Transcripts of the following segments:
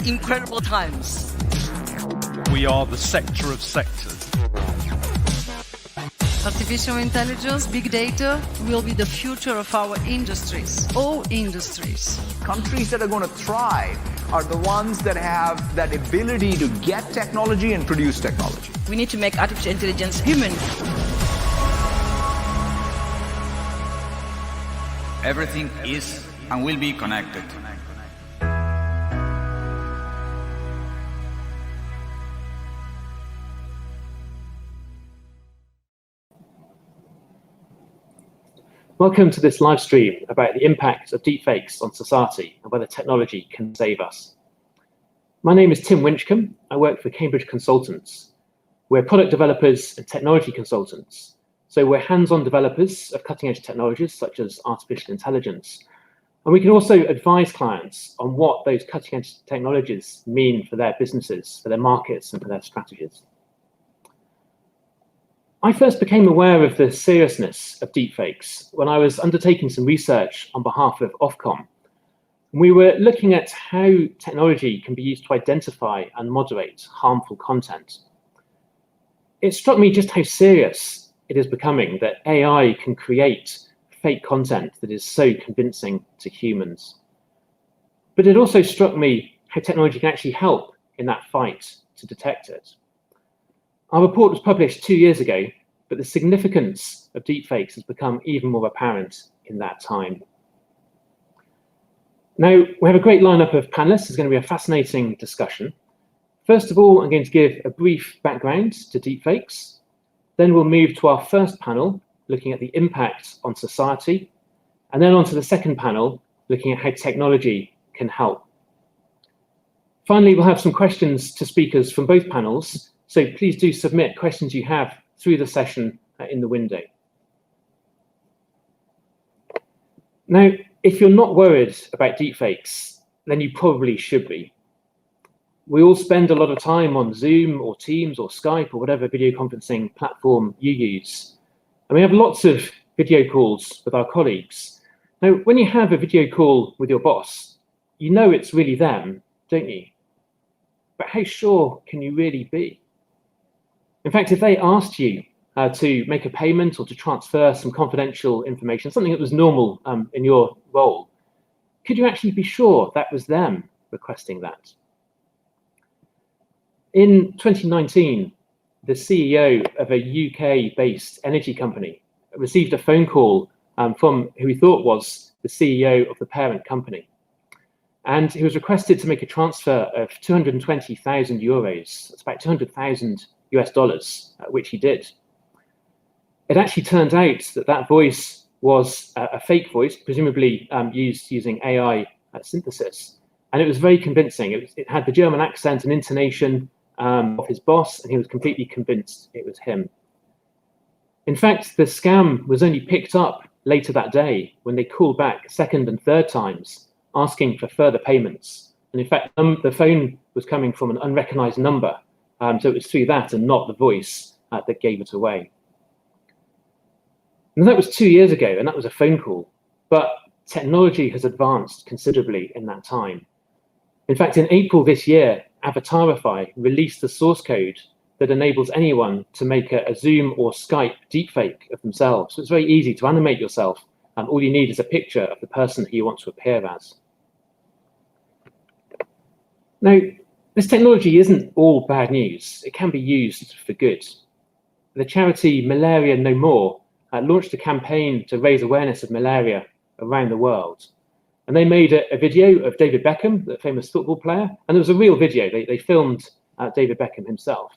incredible times. We are the sector of sectors. Artificial intelligence, big data will be the future of our industries, all industries. Countries that are going to thrive are the ones that have that ability to get technology and produce technology. We need to make artificial intelligence human. Everything is and will be connected. Welcome to this live stream about the impact of deepfakes on society and whether technology can save us. My name is Tim Winchcombe. I work for Cambridge Consultants. We're product developers and technology consultants. So we're hands-on developers of cutting-edge technologies such as artificial intelligence. And we can also advise clients on what those cutting-edge technologies mean for their businesses, for their markets, and for their strategies. I first became aware of the seriousness of deepfakes when I was undertaking some research on behalf of Ofcom. We were looking at how technology can be used to identify and moderate harmful content. It struck me just how serious it is becoming that AI can create fake content that is so convincing to humans. But it also struck me how technology can actually help in that fight to detect it. Our report was published 2 years ago, but the significance of deepfakes has become even more apparent in that time. Now, we have a great lineup of panelists. It's going to be a fascinating discussion. First of all, I'm going to give a brief background to deepfakes. Then we'll move to our first panel, looking at the impact on society, and then on to the second panel, looking at how technology can help. Finally, we'll have some questions to speakers from both panels, so please do submit questions you have through the session in the window. Now, if you're not worried about deepfakes, then you probably should be. We all spend a lot of time on Zoom or Teams or Skype or whatever video conferencing platform you use. And we have lots of video calls with our colleagues. Now, when you have a video call with your boss, you know it's really them, don't you? But how sure can you really be? In fact, if they asked you to make a payment or to transfer some confidential information, something that was normal in your role, could you actually be sure that was them requesting that? In 2019, the CEO of a UK-based energy company received a phone call from who he thought was the CEO of the parent company. And he was requested to make a transfer of 220,000 euros. That's about 200,000 US dollars, which he did. It actually turned out that that voice was a fake voice, presumably used using AI synthesis. And it was very convincing. It had the German accent and intonation of his boss, and he was completely convinced it was him. In fact, the scam was only picked up later that day when they called back second and third times, asking for further payments. And in fact, the phone was coming from an unrecognized number. So it was through that and not the voice that gave it away. And that was 2 years ago, and that was a phone call. But technology has advanced considerably in that time. In fact, in April this year, Avatarify released the source code that enables anyone to make a Zoom or Skype deepfake of themselves. So it's very easy to animate yourself. All you need is a picture of the person who you want to appear as. Now, this technology isn't all bad news. It can be used for good. The charity Malaria No More launched a campaign to raise awareness of malaria around the world. And they made a video of David Beckham, the famous football player, and it was a real video. They filmed David Beckham himself.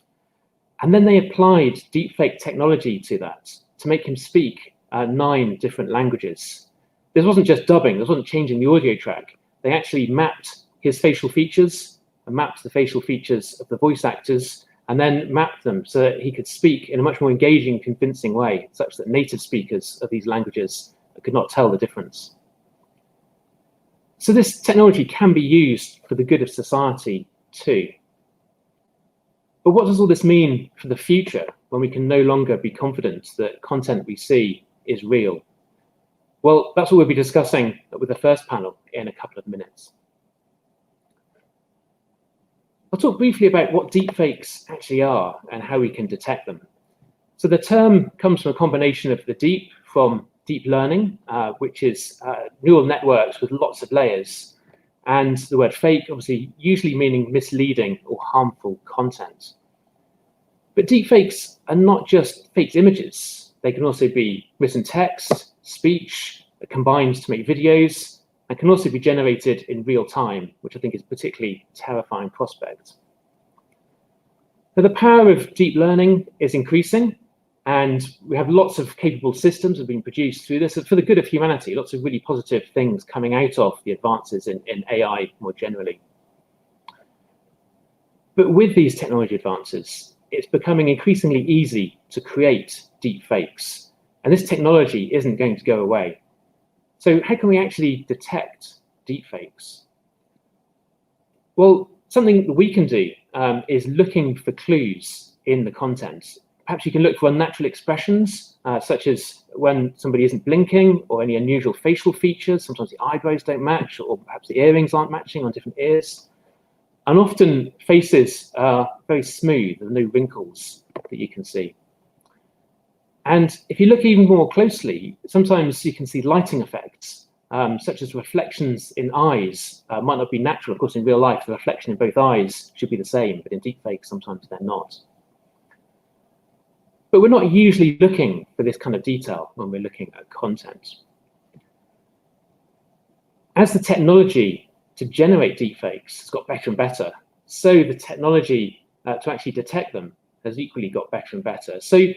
And then they applied deepfake technology to that to make him speak 9 different languages. This wasn't just dubbing, this wasn't changing the audio track. They actually mapped his facial features and mapped the facial features of the voice actors and then mapped them so that he could speak in a much more engaging, convincing way, such that native speakers of these languages could not tell the difference. So this technology can be used for the good of society too. But what does all this mean for the future when we can no longer be confident that content we see is real? Well, that's what we'll be discussing with the first panel in a couple of minutes. I'll talk briefly about what deepfakes actually are and how we can detect them. So the term comes from a combination of the deep from deep learning, which is neural networks with lots of layers, and the word fake, obviously, usually meaning misleading or harmful content. But deepfakes are not just faked images. They can also be written text, speech, combined to make videos, and can also be generated in real time, which I think is a particularly terrifying prospect. So the power of deep learning is increasing, and we have lots of capable systems that have been produced through this for the good of humanity, lots of really positive things coming out of the advances in AI more generally. But with these technology advances, it's becoming increasingly easy to create deep fakes, and this technology isn't going to go away. So how can we actually detect deep fakes? Well, something that we can do is looking for clues in the content. Perhaps you can look for unnatural expressions, such as when somebody isn't blinking, or any unusual facial features. Sometimes the eyebrows don't match, or perhaps the earrings aren't matching on different ears. And often faces are very smooth, and no wrinkles that you can see. And if you look even more closely, sometimes you can see lighting effects, such as reflections in eyes. Might not be natural. Of course, in real life, the reflection in both eyes should be the same, but in deepfakes, sometimes they're not. But we're not usually looking for this kind of detail when we're looking at content. As the technology to generate deepfakes has got better and better, so the technology to actually detect them has equally got better and better. So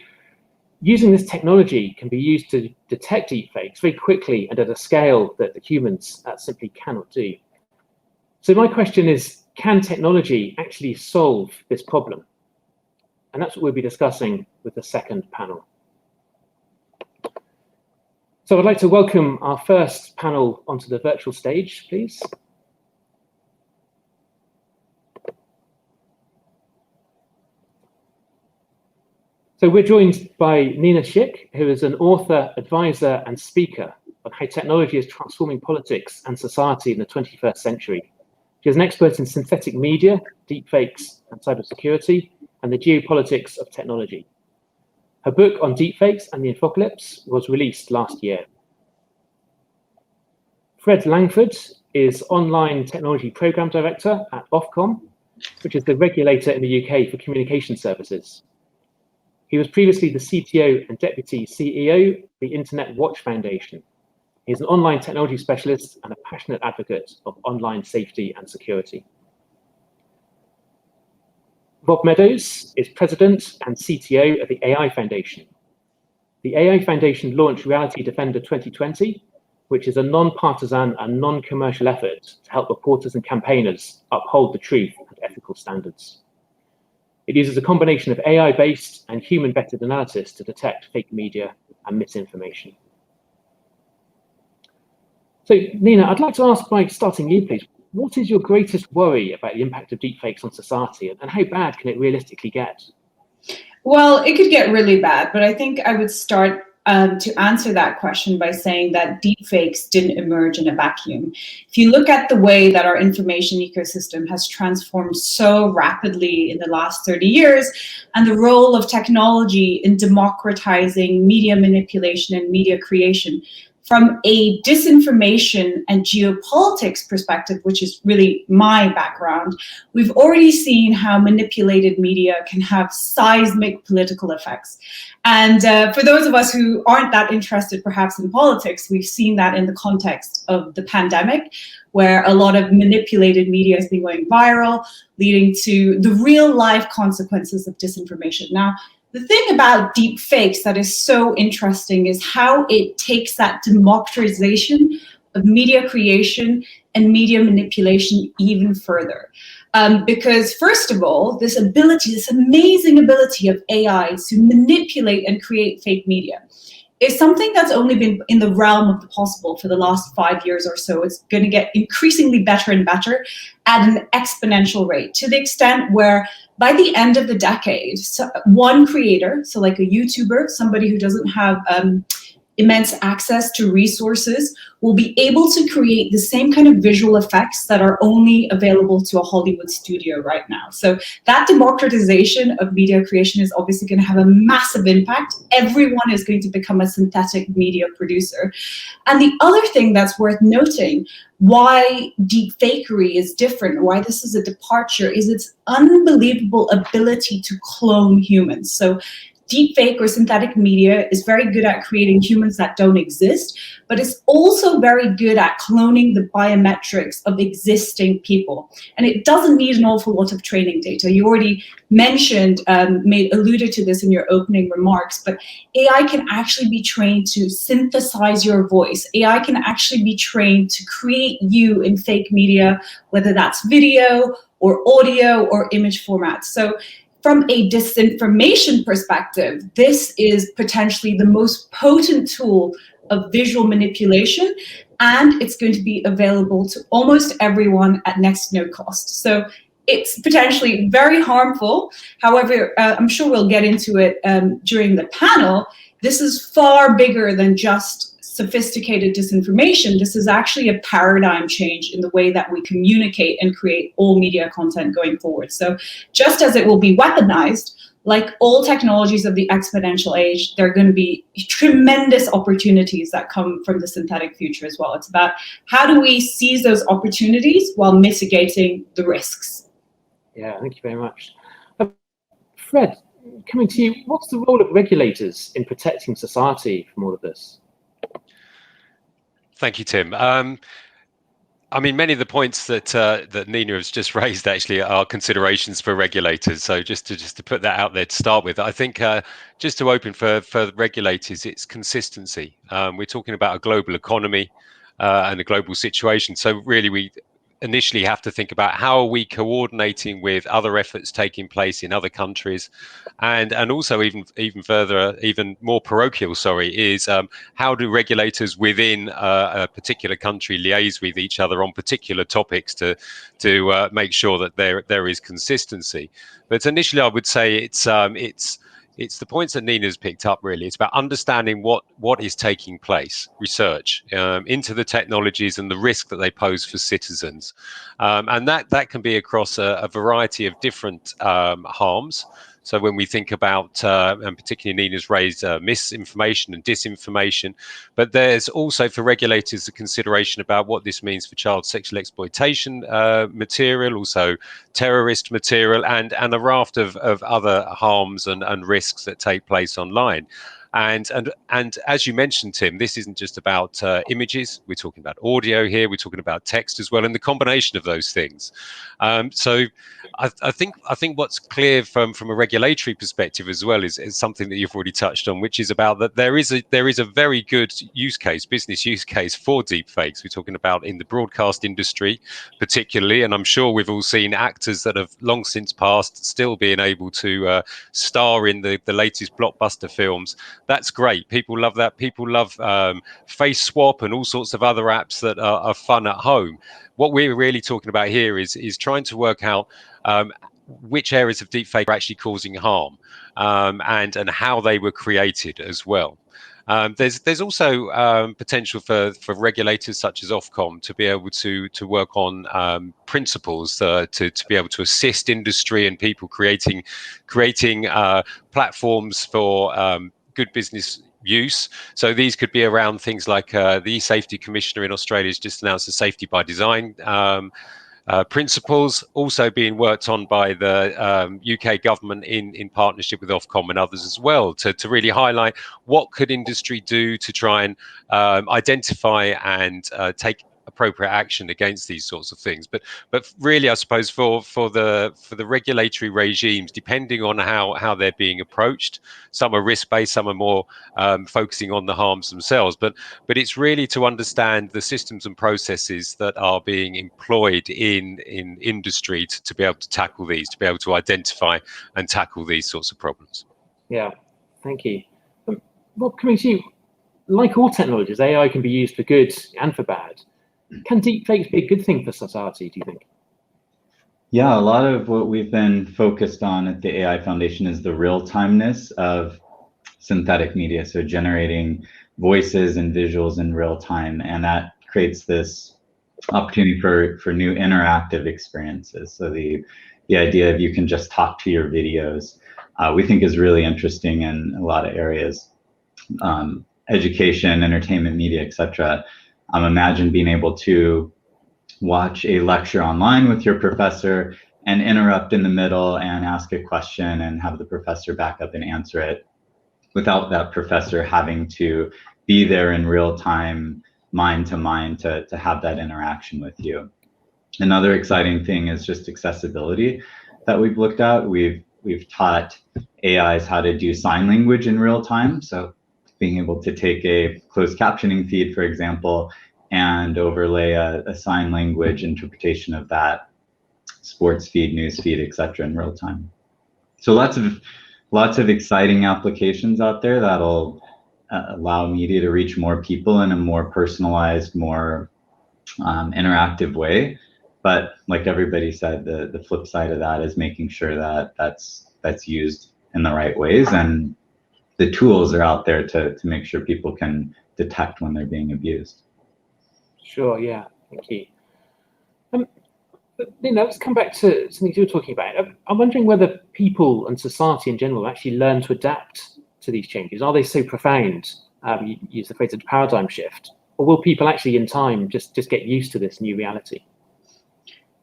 using this technology can be used to detect deepfakes very quickly and at a scale that the humans simply cannot do. So my question is, can technology actually solve this problem? And that's what we'll be discussing with the second panel. So I'd like to welcome our first panel onto the virtual stage, please. So we're joined by Nina Schick, who is an author, advisor, and speaker on how technology is transforming politics and society in the 21st century. She is an expert in synthetic media, deepfakes, and cybersecurity, and the geopolitics of technology. Her book on deepfakes and the Infocalypse was released last year. Fred Langford is Online Technology Programme Director at Ofcom, which is the regulator in the UK for communication services. He was previously the CTO and Deputy CEO of the Internet Watch Foundation. He's an online technology specialist and a passionate advocate of online safety and security. Rob Meadows is President and CTO of the AI Foundation. The AI Foundation launched Reality Defender 2020, which is a non-partisan and non-commercial effort to help reporters and campaigners uphold the truth and ethical standards. It uses a combination of AI-based and human-vetted analysis to detect fake media and misinformation. So, Nina, I'd like to ask by starting you, please. What is your greatest worry about the impact of deepfakes on society, and how bad can it realistically get? Well, it could get really bad, but I think I would start to answer that question by saying that deepfakes didn't emerge in a vacuum. If you look at the way that our information ecosystem has transformed so rapidly in the last 30 years, and the role of technology in democratizing media manipulation and media creation, from a disinformation and geopolitics perspective, which is really my background, we've already seen how manipulated media can have seismic political effects. And for those of us who aren't that interested perhaps in politics, we've seen that in the context of the pandemic, where a lot of manipulated media has been going viral, leading to the real life consequences of disinformation. Now, the thing about deep fakes that is so interesting is how it takes that democratization of media creation and media manipulation even further. Because first of all, this amazing ability of AI to manipulate and create fake media is something that's only been in the realm of the possible for the last 5 years or so. It's going to get increasingly better and better at an exponential rate, to the extent where by the end of the decade, one creator, so like a YouTuber, somebody who doesn't have immense access to resources will be able to create the same kind of visual effects that are only available to a Hollywood studio right now. So that democratization of media creation is obviously going to have a massive impact. Everyone is going to become a synthetic media producer. And the other thing that's worth noting, why deepfakery is different, why this is a departure, is its unbelievable ability to clone humans. So deepfake or synthetic media is very good at creating humans that don't exist, but it's also very good at cloning the biometrics of existing people. And it doesn't need an awful lot of training data. You already mentioned, alluded to this in your opening remarks, but AI can actually be trained to synthesize your voice. AI can actually be trained to create you in fake media, whether that's video or audio or image formats. So from a disinformation perspective, this is potentially the most potent tool of visual manipulation, and it's going to be available to almost everyone at next to no cost. So it's potentially very harmful. However, I'm sure we'll get into it during the panel. This is far bigger than just sophisticated disinformation. This is actually a paradigm change in the way that we communicate and create all media content going forward. So just as it will be weaponized, like all technologies of the exponential age, there are going to be tremendous opportunities that come from the synthetic future as well. It's about how do we seize those opportunities while mitigating the risks. Yeah, thank you very much. Fred, coming to you, what's the role of regulators in protecting society from all of this? Thank you, Tim. I mean, many of the points that that Nina has just raised actually are considerations for regulators. So just to put that out there to start with, I think just to open for regulators, it's consistency. We're talking about a global economy and a global situation. So really, we initially have to think about how are we coordinating with other efforts taking place in other countries, and also even further, even more parochial, is how do regulators within a particular country liaise with each other on particular topics to make sure that there is consistency. But initially, I would say it's the points that Nina's picked up, really. It's about understanding what is taking place, research into the technologies and the risk that they pose for citizens. And that can be across a variety of different harms. So when we think about, and particularly Nina's raised misinformation and disinformation, but there's also for regulators the consideration about what this means for child sexual exploitation material, also terrorist material, and a raft of other harms and risks that take place online. And as you mentioned, Tim, this isn't just about images. We're talking about audio here. We're talking about text as well, and the combination of those things. So I think what's clear from a regulatory perspective as well is something that you've already touched on, which is about that there is a very good use case, business use case for deepfakes. We're talking about in the broadcast industry, particularly, and I'm sure we've all seen actors that have long since passed still being able to star in the latest blockbuster films. That's great. People love that. People love face swap and all sorts of other apps that are fun at home. What we're really talking about here is trying to work out which areas of deepfake are actually causing harm and how they were created as well. There's also potential for regulators such as Ofcom to be able to work on principles to be able to assist industry and people creating platforms for good business use. So these could be around things like the Safety Commissioner in Australia has just announced the safety by design principles, also being worked on by the UK government in partnership with Ofcom and others as well, to really highlight what could industry do to try and identify and take appropriate action against these sorts of things. But really, I suppose for the regulatory regimes, depending on how they're being approached, some are risk-based, some are more focusing on the harms themselves. But it's really to understand the systems and processes that are being employed in industry to be able to tackle these, to be able to identify and tackle these sorts of problems. Yeah, thank you. Rob, coming to you, like all technologies, AI can be used for good and for bad. Can deepfakes be a good thing for society, do you think? Yeah, a lot of what we've been focused on at the AI Foundation is the real-timeness of synthetic media. So generating voices and visuals in real time, and that creates this opportunity for new interactive experiences. So the idea of you can just talk to your videos, we think is really interesting in a lot of areas, education, entertainment, media, etc. Imagine being able to watch a lecture online with your professor and interrupt in the middle and ask a question and have the professor back up and answer it without that professor having to be there in real time, mind to mind, to have that interaction with you. Another exciting thing is just accessibility that we've looked at. We've taught AIs how to do sign language in real time. So being able to take a closed captioning feed, for example, and overlay a sign language interpretation of that sports feed, news feed, etc. in real time. So lots of exciting applications out there that'll allow media to reach more people in a more personalized, more interactive way. But like everybody said, the flip side of that is making sure that that's used in the right ways, and the tools are out there to make sure people can detect when they're being abused. Sure, yeah, thank you. Let's come back to something you were talking about. I'm wondering whether people and society in general actually learn to adapt to these changes. Are they so profound? You use the phrase of paradigm shift, or will people actually in time just get used to this new reality?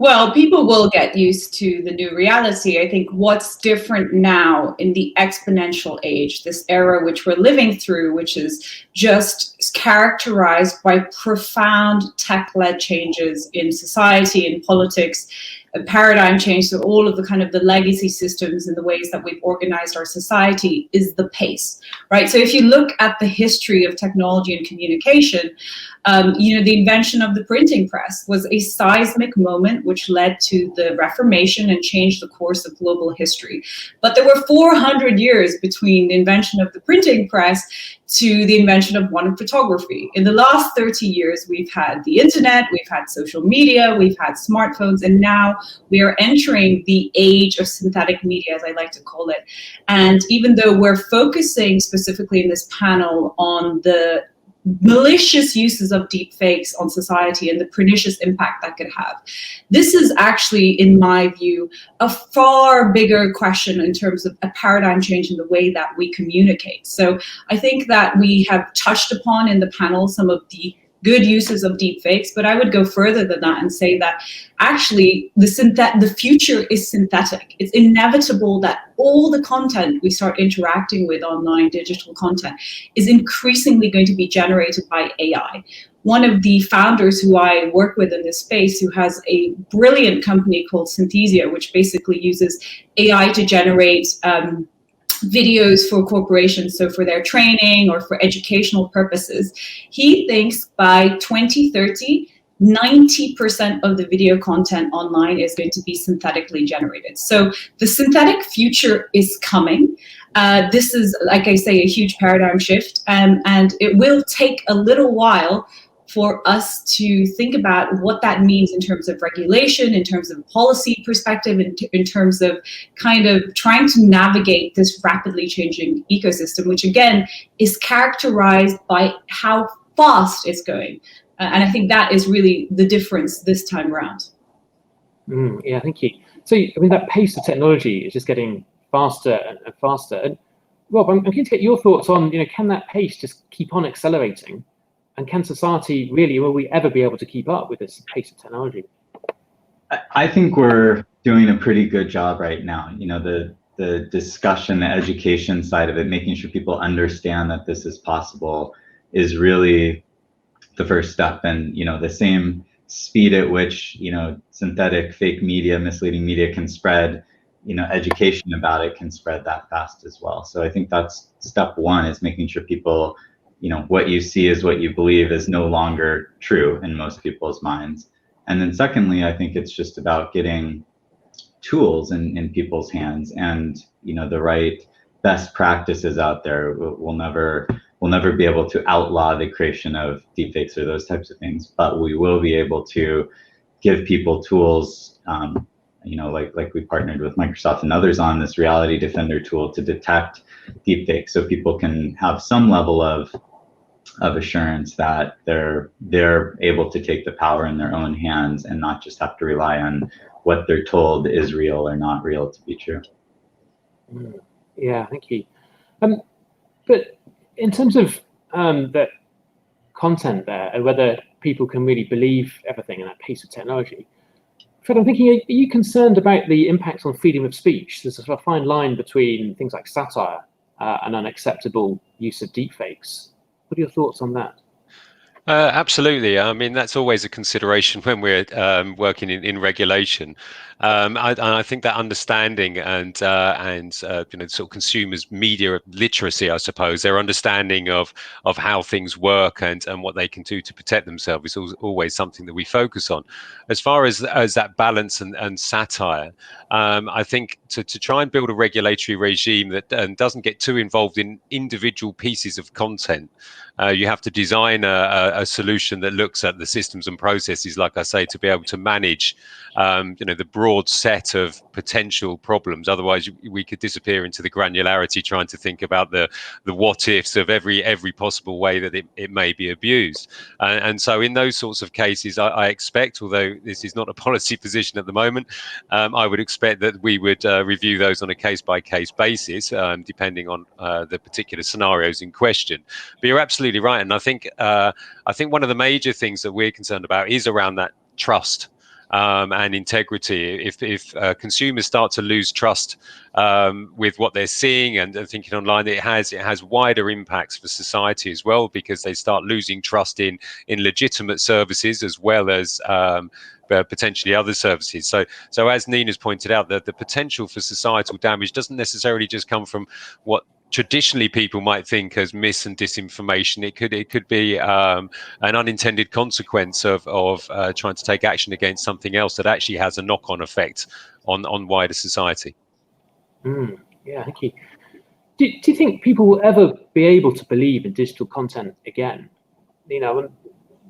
Well, people will get used to the new reality. I think what's different now in the exponential age, this era which we're living through, which is just characterized by profound tech-led changes in society and politics, a paradigm change, so all of the kind of the legacy systems and the ways that we've organized our society, is the pace, right? So if you look at the history of technology and communication, the invention of the printing press was a seismic moment which led to the Reformation and changed the course of global history. But there were 400 years between the invention of the printing press to the invention of modern photography. In the last 30 years, we've had the internet, we've had social media, we've had smartphones, and now we are entering the age of synthetic media, as I like to call it. And even though we're focusing specifically in this panel on the malicious uses of deepfakes on society and the pernicious impact that could have, this is actually, in my view, a far bigger question in terms of a paradigm change in the way that we communicate. So I think that we have touched upon in the panel some of the good uses of deepfakes, but I would go further than that and say that actually the future is synthetic. It's inevitable that all the content we start interacting with online, digital content, is increasingly going to be generated by AI. One of the founders who I work with in this space, who has a brilliant company called Synthesia, which basically uses AI to generate videos for corporations, so for their training or for educational purposes, he thinks by 2030, 90% of the video content online is going to be synthetically generated. So the synthetic future is coming. This is, like I say, a huge paradigm shift, and it will take a little while for us to think about what that means in terms of regulation, in terms of policy perspective, in terms of kind of trying to navigate this rapidly changing ecosystem, which again is characterized by how fast it's going. And I think that is really the difference this time around. Yeah, thank you. So, I mean, that pace of technology is just getting faster and faster. And Rob, I'm keen to get your thoughts on, can that pace just keep on accelerating? And can society really, will we ever be able to keep up with this pace of technology? I think we're doing a pretty good job right now. The discussion, the education side of it, making sure people understand that this is possible is really the first step. And, the same speed at which, synthetic fake media, misleading media can spread, education about it can spread that fast as well. So I think that's step one, is making sure people, what you see is what you believe is no longer true in most people's minds. And then secondly, I think it's just about getting tools in people's hands and, the right best practices out there. We'll never be able to outlaw the creation of deepfakes or those types of things, but we will be able to give people tools, like we partnered with Microsoft and others on this Reality Defender tool to detect deepfakes, so people can have some level of assurance that they're able to take the power in their own hands and not just have to rely on what they're told is real or not real to be true. Yeah, thank you. But in terms of the content there, and whether people can really believe everything in that piece of technology, Fred, I'm thinking, are you concerned about the impact on freedom of speech? There's a sort of fine line between things like satire and unacceptable use of deepfakes. What are your thoughts on that? Absolutely. I mean, that's always a consideration when we're working in regulation. I think that understanding and sort of consumers' media literacy, I suppose, their understanding of how things work and what they can do to protect themselves is always something that we focus on. As far as that balance and satire, I think to try and build a regulatory regime that doesn't get too involved in individual pieces of content, you have to design a solution that looks at the systems and processes, like I say, to be able to manage the broad set of potential problems. Otherwise, we could disappear into the granularity trying to think about the what ifs of every possible way that it may be abused. And so in those sorts of cases, I expect, although this is not a policy position at the moment, I would expect that we would review those on a case-by-case basis, depending on the particular scenarios in question. But you're absolutely right, and I think one of the major things that we're concerned about is around that trust and integrity. If consumers start to lose trust with what they're seeing and thinking online, it has wider impacts for society as well, because they start losing trust in legitimate services as well as potentially other services. So as Nina's pointed out, that the potential for societal damage doesn't necessarily just come from what traditionally people might think as mis and disinformation. It could be an unintended consequence of trying to take action against something else that actually has a knock-on effect on wider society. Yeah, thank you. Do you think people will ever be able to believe in digital content again? Nina, I wonder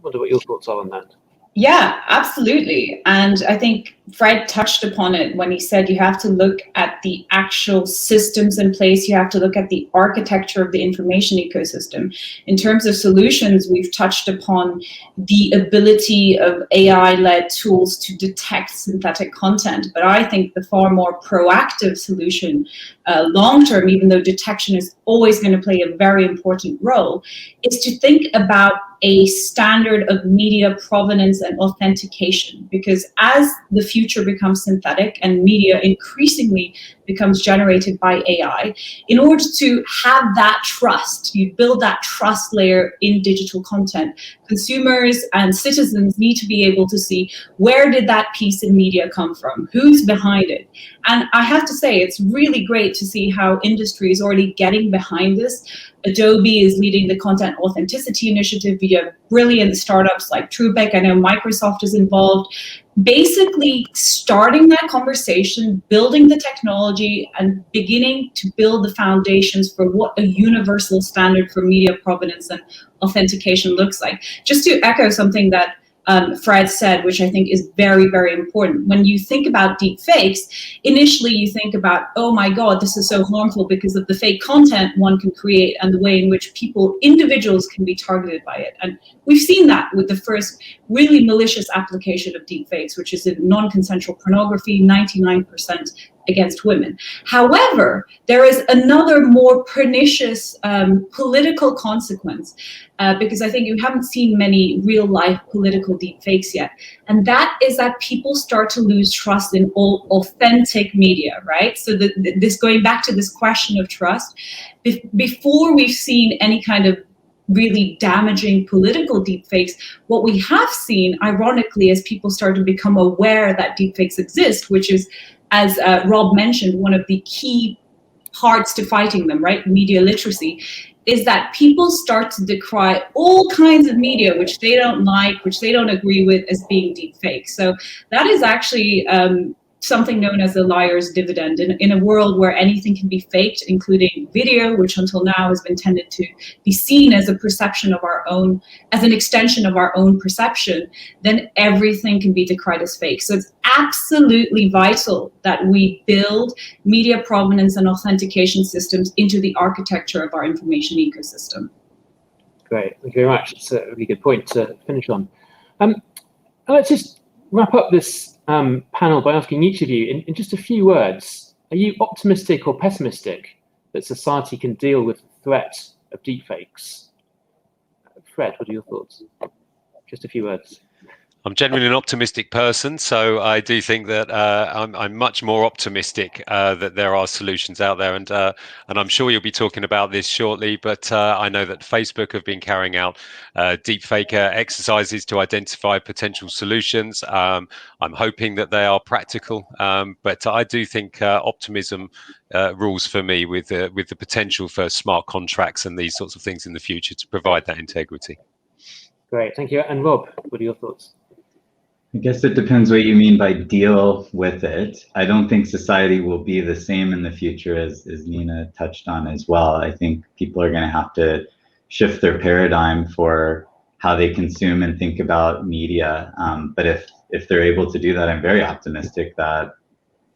what your thoughts are on that. Yeah, absolutely. And I think Fred touched upon it when he said you have to look at the actual systems in place. You have to look at the architecture of the information ecosystem. In terms of solutions, we've touched upon the ability of AI-led tools to detect synthetic content. But I think the far more proactive solution, long-term, even though detection is always going to play a very important role, is to think about a standard of media provenance and authentication. Because as the future becomes synthetic and media increasingly becomes generated by AI, in order to have that trust, you build that trust layer in digital content. Consumers and citizens need to be able to see, where did that piece in media come from? Who's behind it? And I have to say, it's really great to see how industry is already getting behind this. Adobe is leading the content authenticity initiative via brilliant startups like Truepic. I know Microsoft is involved. Basically starting that conversation, building the technology, and beginning to build the foundations for what a universal standard for media provenance and authentication looks like. Just to echo something that Fred said, which I think is very, very important. When you think about deep fakes, initially you think about, oh my God, this is so harmful because of the fake content one can create and the way in which individuals can be targeted by it. And we've seen that with the first really malicious application of deep fakes, which is in non-consensual pornography, 99% against women. However, there is another more pernicious political consequence, because I think you haven't seen many real-life political deepfakes yet, and that is that people start to lose trust in all authentic media, right? So this going back to this question of trust, before we've seen any kind of really damaging political deepfakes, what we have seen, ironically, as people start to become aware that deepfakes exist, which is, as Rob mentioned, one of the key parts to fighting them, right? Media literacy, is that people start to decry all kinds of media which they don't like, which they don't agree with, as being deep fake. So that is actually something known as the liar's dividend. In a world where anything can be faked, including video, which until now has been tended to be seen as a perception of our own, as an extension of our own perception, then everything can be decried as fake. So it's absolutely vital that we build media provenance and authentication systems into the architecture of our information ecosystem. Great, thank you very much. It's a really good point to finish on. Let's just wrap up this panel by asking each of you, in just a few words, are you optimistic or pessimistic that society can deal with the threat of deepfakes? Fred, what are your thoughts? Just a few words. I'm generally an optimistic person, so I do think that I'm much more optimistic that there are solutions out there, and I'm sure you'll be talking about this shortly. But I know that Facebook have been carrying out deepfake exercises to identify potential solutions. I'm hoping that they are practical, but I do think optimism rules for me with the potential for smart contracts and these sorts of things in the future to provide that integrity. Great, thank you. And Rob, what are your thoughts? I guess it depends what you mean by deal with it. I don't think society will be the same in the future, as Nina touched on as well. I think people are going to have to shift their paradigm for how they consume and think about media. But if they're able to do that, I'm very optimistic that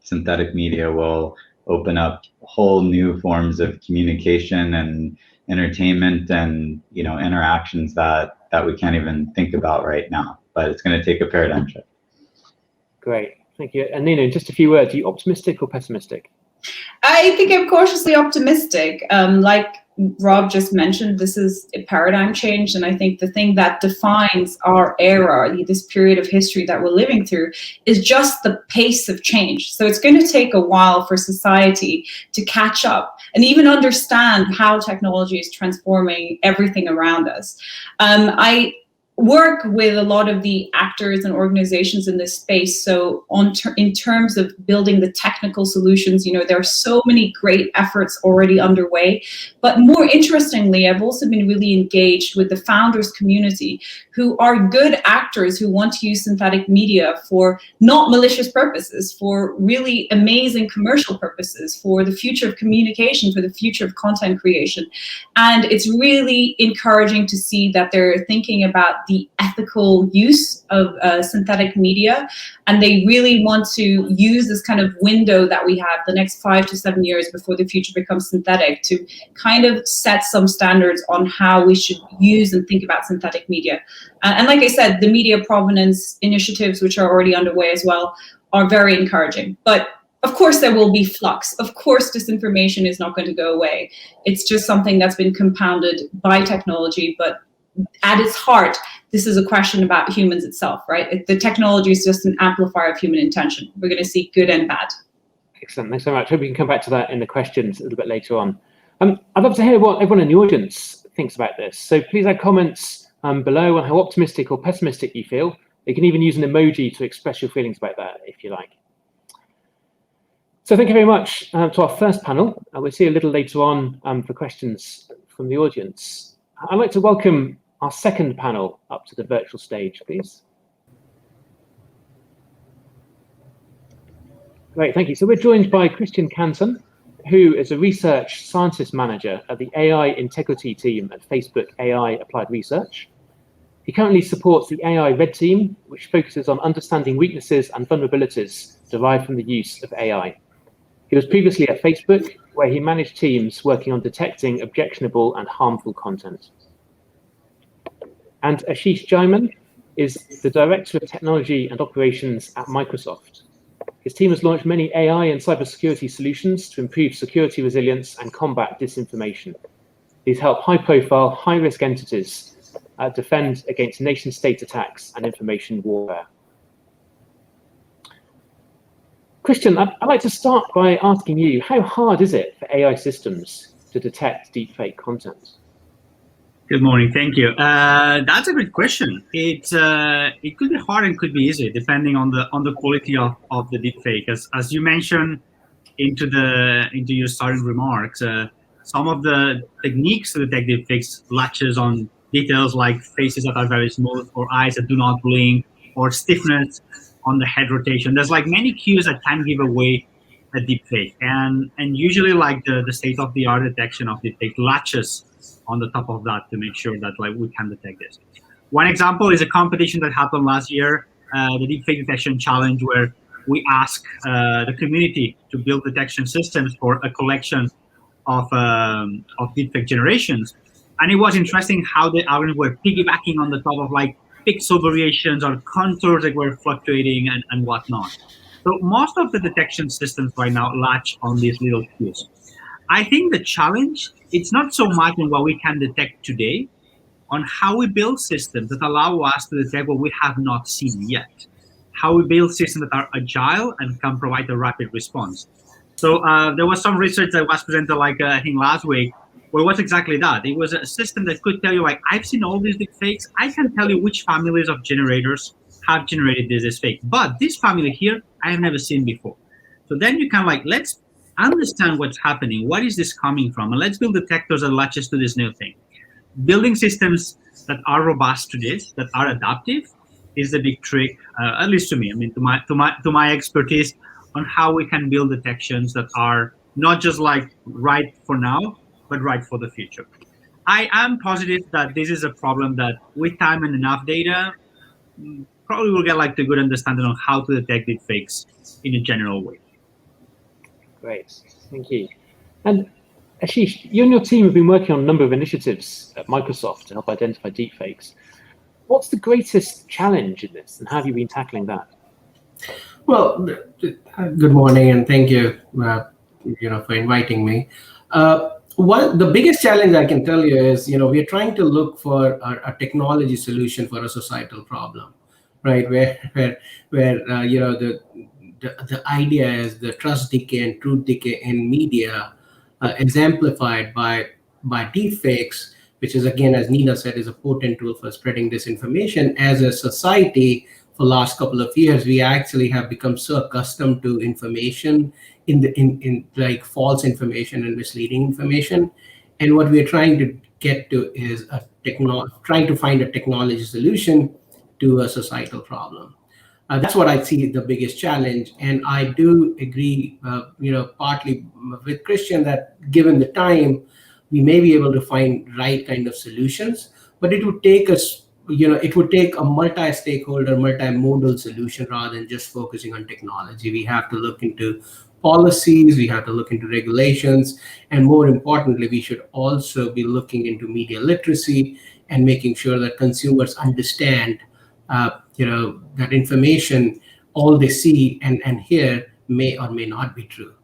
synthetic media will open up whole new forms of communication and entertainment and interactions that we can't even think about right now. But it's going to take a paradigm shift. Great, thank you. And Nina, in just a few words, are you optimistic or pessimistic? I think I'm cautiously optimistic. Like Rob just mentioned, this is a paradigm change, and I think the thing that defines our era, this period of history that we're living through, is just the pace of change. So it's going to take a while for society to catch up and even understand how technology is transforming everything around us. I work with a lot of the actors and organizations in this space. So in terms of building the technical solutions, there are so many great efforts already underway. But more interestingly, I've also been really engaged with the founders community, who are good actors who want to use synthetic media for not malicious purposes, for really amazing commercial purposes, for the future of communication, for the future of content creation. And it's really encouraging to see that they're thinking about the ethical use of synthetic media, and they really want to use this kind of window that we have, the next 5 to 7 years before the future becomes synthetic, to kind of set some standards on how we should use and think about synthetic media. And like I said, the media provenance initiatives, which are already underway as well, are very encouraging. But of course, there will be flux. Of course, disinformation is not going to go away. It's just something that's been compounded by technology, but at its heart, this is a question about humans itself, right? The technology is just an amplifier of human intention. We're going to see good and bad. Excellent, thanks so much. Hope we can come back to that in the questions a little bit later on. I'd love to hear what everyone in the audience thinks about this. So please add comments below on how optimistic or pessimistic you feel. You can even use an emoji to express your feelings about that if you like. So thank you very much to our first panel. We'll see you a little later on for questions from the audience. I'd like to welcome our second panel up to the virtual stage, please. Great, thank you. So we're joined by Christian Canton, who is a research scientist manager at the AI integrity team at Facebook AI Applied Research. He currently supports the AI Red Team, which focuses on understanding weaknesses and vulnerabilities derived from the use of AI. He was previously at Facebook, where he managed teams working on detecting objectionable and harmful content. And Ashish Jaiman is the Director of Technology and Operations at Microsoft. His team has launched many AI and cybersecurity solutions to improve security resilience and combat disinformation. These help high-profile, high-risk entities defend against nation-state attacks and information warfare. Christian, I'd like to start by asking you, how hard is it for AI systems to detect deepfake content? Good morning, thank you. That's a good question. It could be hard and could be easy, depending on the quality of the deepfake. As you mentioned into your starting remarks, some of the techniques to detect deepfakes latches on details like faces that are very smooth, or eyes that do not blink, or stiffness on the head rotation. There's like many cues that can give away a deepfake, and usually like the state-of-the-art detection of deepfake latches on the top of that to make sure that like we can detect this. One example is a competition that happened last year, the Deepfake Detection Challenge, where we asked the community to build detection systems for a collection of deepfake generations. And it was interesting how the algorithms were piggybacking on the top of like pixel variations or contours that were fluctuating and whatnot. So most of the detection systems right now latch on these little cues. I think the challenge, it's not so much in what we can detect today, on how we build systems that allow us to detect what we have not seen yet. How we build systems that are agile and can provide a rapid response. So there was some research that was presented like, I think last week, where it was exactly that. It was a system that could tell you, like, I've seen all these deepfakes. I can tell you which families of generators have generated this fake. But this family here, I have never seen before. So then you can like, let's understand what's happening. What is this coming from? And let's build detectors that latches to this new thing. Building systems that are robust to this, that are adaptive, is the big trick, at least to me. I mean, to my expertise on how we can build detections that are not just like right for now, but right for the future. I am positive that this is a problem that with time and enough data, probably we'll get like the good understanding on how to detect deepfakes in a general way. Great, thank you. And Ashish, you and your team have been working on a number of initiatives at Microsoft to help identify deepfakes. What's the greatest challenge in this, and how have you been tackling that? Well, good morning, and thank you, for inviting me. The biggest challenge I can tell you is, we're trying to look for a technology solution for a societal problem, right? Where the idea is the trust decay and truth decay in media, exemplified by deepfakes, which is, again, as Nina said, is a potent tool for spreading disinformation. As a society, for the last couple of years, we actually have become so accustomed to information in like false information and misleading information. And what we're trying to get to is trying to find a technology solution to a societal problem. That's what I see the biggest challenge. And I do agree, partly with Christian, that given the time, we may be able to find right kind of solutions, but it would take us, it would take a multi-stakeholder, multimodal solution rather than just focusing on technology. We have to look into policies, we have to look into regulations, and more importantly, we should also be looking into media literacy and making sure that consumers understand, that information, all they see and hear may or may not be true.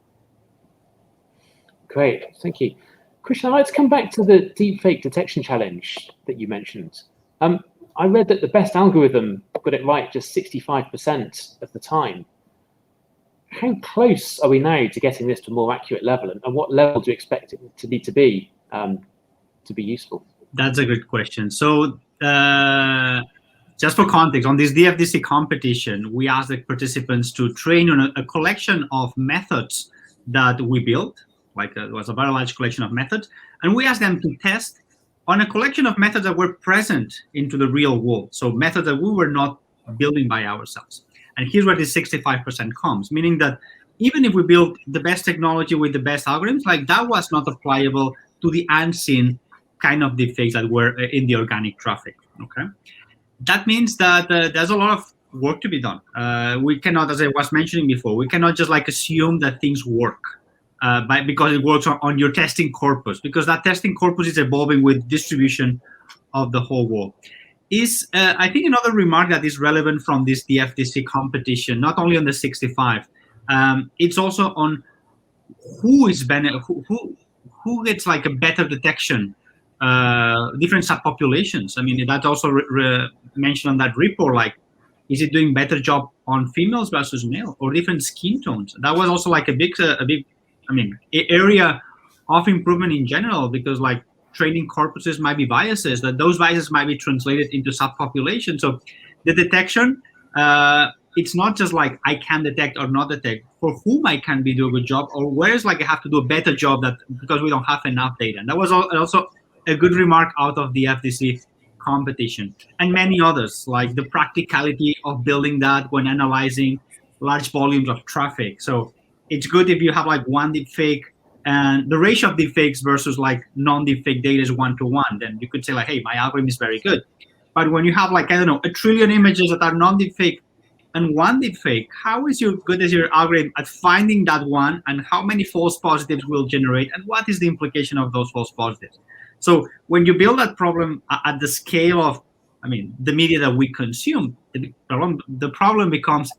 Great, thank you. Christian, I'd like to come back to the deepfake detection challenge that you mentioned. I read that the best algorithm got it right just 65% of the time. How close are we now to getting this to a more accurate level, and what level do you expect it to need to be useful? That's a good question. So just for context, on this DFDC competition, we asked the participants to train on a collection of methods that we built. Like it was a very large collection of methods, and we asked them to test on a collection of methods that were present into the real world. So methods that we were not building by ourselves. And here's where this 65% comes, meaning that even if we built the best technology with the best algorithms, like that was not applicable to the unseen kind of deepfakes that were in the organic traffic. Okay, that means that there's a lot of work to be done. We cannot, as I was mentioning before, we cannot just like assume that things work. Because it works on your testing corpus, because that testing corpus is evolving with distribution of the whole world. I think another remark that is relevant from this DFDC competition, not only on the 65, it's also on who gets like a better detection, different subpopulations. I mean, that's also mentioned on that report, like, is it doing better job on females versus male, or different skin tones? That was also like a big area of improvement in general, because like training corpuses might be biases, that those biases might be translated into subpopulation. So the detection, it's not just like I can detect or not detect, for whom I can do a good job, or where is like I have to do a better job that because we don't have enough data. And that was also a good remark out of the FDC competition, and many others, like the practicality of building that when analyzing large volumes of traffic. So it's good if you have like one deepfake and the ratio of deepfakes versus like non-deepfake data is 1-to-1, then you could say like, hey, my algorithm is very good. But when you have like, I don't know, 1 trillion images that are non-deepfake and one deepfake, how is good as your algorithm at finding that one, and how many false positives will generate, and what is the implication of those false positives? So when you build that problem at the scale of, the media that we consume, the problem becomes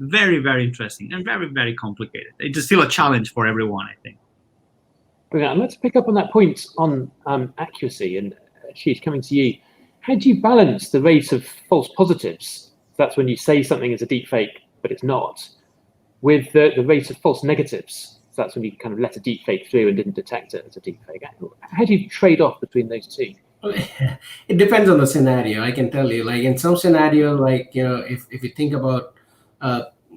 very, very interesting and very, very complicated. It's still a challenge for everyone, I think. Brilliant. And let's pick up on that point on accuracy. And Ashish, coming to you, how do you balance the rate of false positives? That's when you say something is a deepfake, but it's not, with the rate of false negatives. So that's when you kind of let a deepfake through and didn't detect it as a deepfake. How do you trade off between those two? It depends on the scenario. I can tell you, like in some scenario, like, if you think about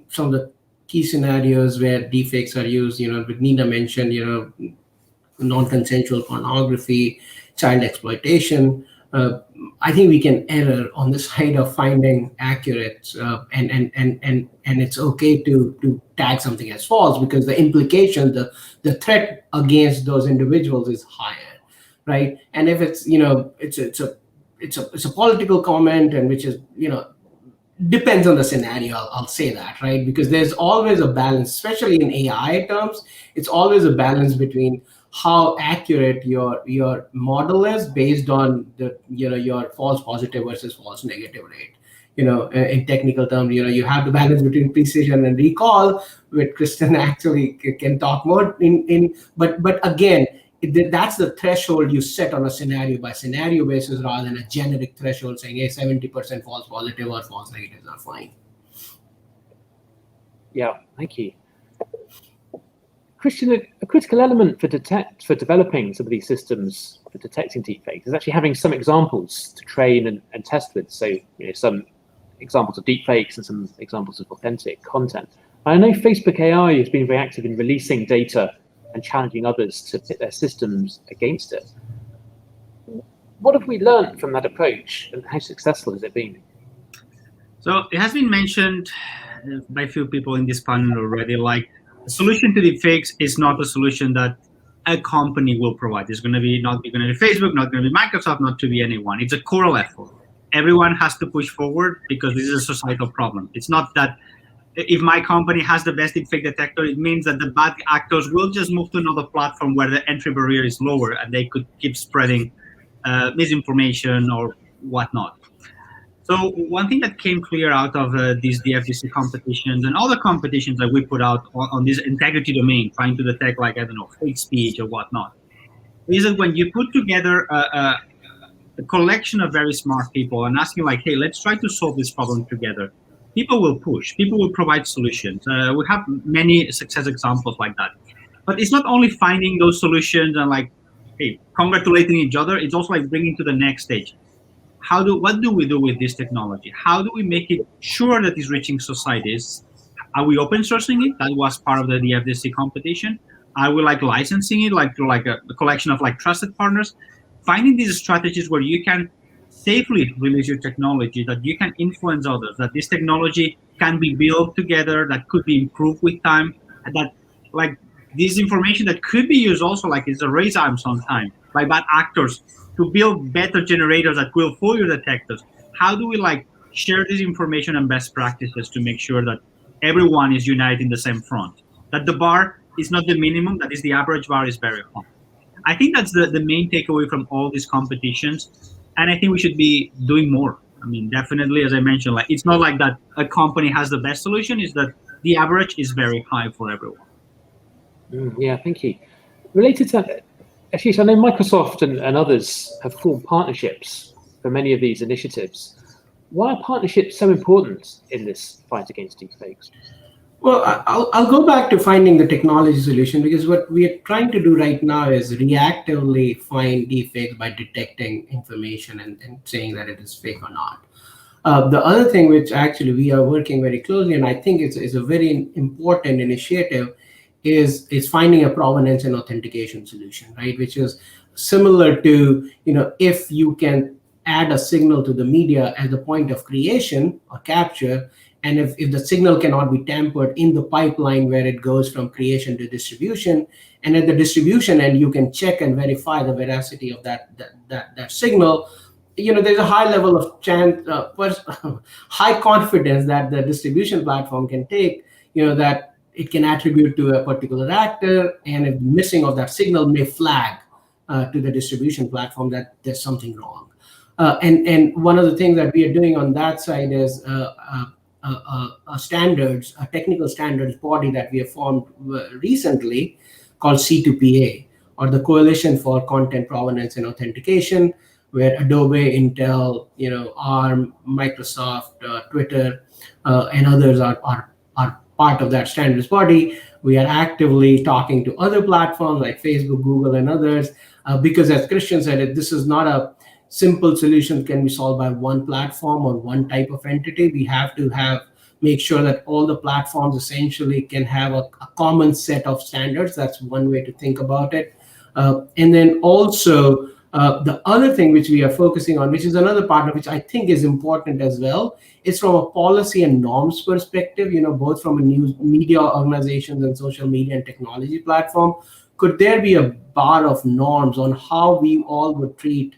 some of the key scenarios where deepfakes are used, with Nina mentioned, non-consensual pornography, child exploitation. I think we can err on the side of finding accurate, and it's okay to tag something as false, because the implication, the threat against those individuals is higher, right? And if it's it's a political comment, and which is depends on the scenario, I'll say that, right? Because there's always a balance, especially in AI terms. It's always a balance between how accurate your model is based on the your false positive versus false negative rate. In technical terms, you have the balance between precision and recall, which Kristen actually can talk more but again, that's the threshold you set on a scenario by scenario basis, rather than a generic threshold saying, hey, 70% false positive or false negatives are fine. Yeah, thank you. Christian, a critical element for developing some of these systems for detecting deepfakes is actually having some examples to train and test with. So, some examples of deepfakes and some examples of authentic content. I know Facebook AI has been very active in releasing data and challenging others to pit their systems against it. What have we learned from that approach, and how successful has it been? So it has been mentioned by a few people in this panel already, like, the solution to deepfakes is not a solution that a company will provide. It's going to be not going to be Facebook, not going to be Microsoft, not to be anyone. It's a choral effort. Everyone has to push forward, because this is a societal problem. It's not that if my company has the best deepfake detector, it means that the bad actors will just move to another platform where the entry barrier is lower and they could keep spreading misinformation or whatnot. So one thing that came clear out of these DFDC competitions and other competitions that we put out on this integrity domain, trying to detect, like, I don't know, hate speech or whatnot, is that when you put together a collection of very smart people and asking, like, hey, let's try to solve this problem together, people will push, people will provide solutions. We have many success examples like that. But it's not only finding those solutions and, like, hey, congratulating each other, it's also like bringing to the next stage. What do we do with this technology? How do we make it sure that it's reaching societies? Are we open sourcing it? That was part of the DFDC competition. Are we licensing it, through a collection of trusted partners? Finding these strategies where you can safely release your technology, that you can influence others, that this technology can be built together, that could be improved with time, and that this information that could be used also is a raise arm sometime by bad actors to build better generators that will fool your detectors. How do we share this information and best practices to make sure that everyone is united in the same front? That the bar is not the minimum, that is the average bar is very high. I think that's the main takeaway from all these competitions. And I think we should be doing more. I mean, definitely, as I mentioned, it's not like that a company has the best solution, it's that the average is very high for everyone. Yeah, thank you. Related to that, Ashish, I know Microsoft and others have formed partnerships for many of these initiatives. Why are partnerships so important in this fight against deepfakes? Well, I'll go back to finding the technology solution, because what we are trying to do right now is reactively find deepfakes by detecting information and saying that it is fake or not. The other thing which actually we are working very closely, and I think is a very important initiative, is finding a provenance and authentication solution, right? Which is similar to, if you can add a signal to the media at the point of creation or capture, and if the signal cannot be tampered in the pipeline where it goes from creation to distribution, and at the distribution end, you can check and verify the veracity of that signal, there's a high level of high confidence that the distribution platform can take, that it can attribute to a particular actor, and if missing of that signal may flag to the distribution platform, that there's something wrong. And one of the things that we are doing on that side is a technical standards body that we have formed recently called C2PA, or the Coalition for Content Provenance and Authentication, where Adobe, Intel, ARM, Microsoft, Twitter, and others are part of that standards body. We are actively talking to other platforms like Facebook, Google, and others, because as Christian said, this is not a simple solution can be solved by one platform or one type of entity. We have to make sure that all the platforms essentially can have a common set of standards. That's one way to think about it. And then also the other thing which we are focusing on, which is another part of which I think is important as well, is from a policy and norms perspective, both from a news media organizations and social media and technology platform. Could there be a bar of norms on how we all would treat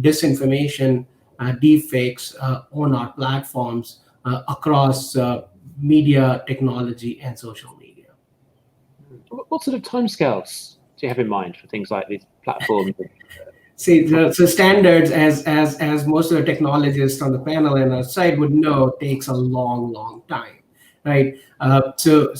disinformation, deepfakes on our platforms across media, technology, and social media? What sort of timescales do you have in mind for things like these platforms? See, so standards, as most of the technologists on the panel and our side would know, takes a long time, right? So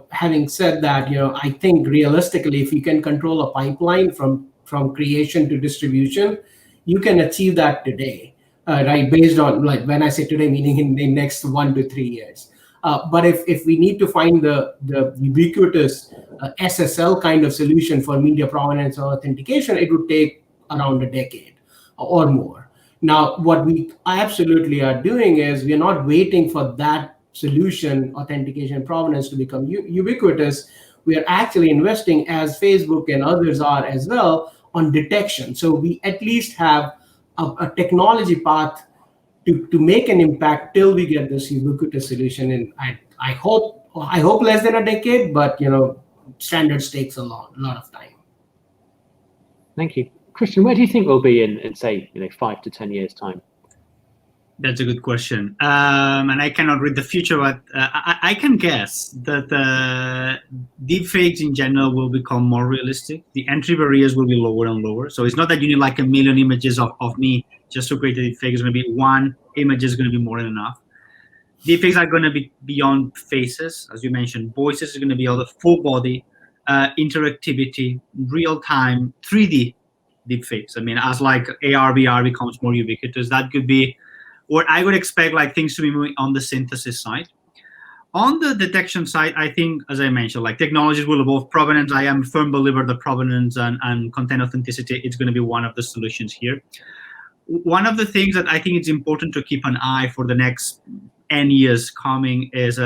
having said that, I think realistically, if you can control a pipeline from creation to distribution, you can achieve that today, right? Based on, like, when I say today, meaning in the next 1 to 3 years. But if we need to find the ubiquitous SSL kind of solution for media provenance or authentication, it would take around a decade or more. Now, what we absolutely are doing is we are not waiting for that solution, authentication and provenance, to become ubiquitous. We are actually investing, as Facebook and others are as well, on detection. So we at least have a technology path to make an impact till we get this ubiquitous solution. And I hope less than a decade, but standards takes a lot of time. Thank you. Christian, where do you think we'll be in say 5 to 10 years time? That's a good question. And I cannot read the future, but I can guess that deepfakes in general will become more realistic. The entry barriers will be lower and lower. So it's not that you need like 1 million images of me just to create a deepfake. It's going to be one image is going to be more than enough. Deepfakes are going to be beyond faces, as you mentioned. Voices are going to be all the full body, interactivity, real time, 3D deepfakes. I mean, as like AR, VR becomes more ubiquitous, that could be, or I would expect like things to be moving on the synthesis side. On the detection side, I think, as I mentioned, like technologies will evolve. Provenance, I am a firm believer that provenance and content authenticity is going to be one of the solutions here. One of the things that I think it's important to keep an eye for the next N years coming is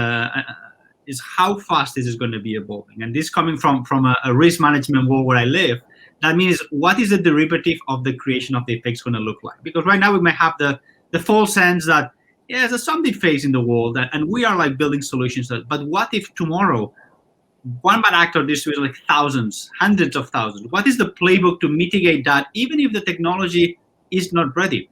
how fast this is going to be evolving. And this coming from a risk management world where I live, that means what is the derivative of the creation of the deepfakes going to look like? Because right now we may have the false sense that, yeah, there's some deepfakes in the world, and we are like building solutions. But what if tomorrow one bad actor distributes like thousands, hundreds of thousands? What is the playbook to mitigate that, even if the technology is not ready?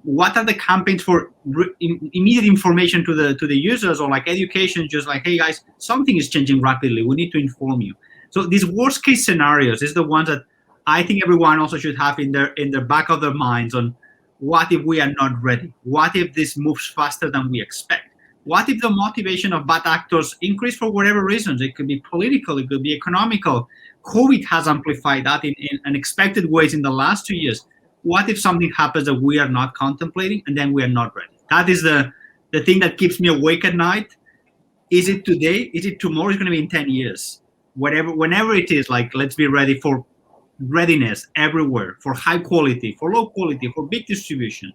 What are the campaigns for immediate information to the users, or like education, just like, hey guys, something is changing rapidly, we need to inform you. So these worst case scenarios is the ones that I think everyone also should have in their back of their minds on what if we are not ready? What if this moves faster than we expect? What if the motivation of bad actors increase for whatever reasons? It could be political, it could be economical. COVID has amplified that in unexpected ways in the last 2 years. What if something happens that we are not contemplating and then we are not ready? That is the thing that keeps me awake at night. Is it today? Is it tomorrow? It's going to be in 10 years. Whenever it is, like, let's be ready for readiness everywhere, for high quality, for low quality, for big distribution.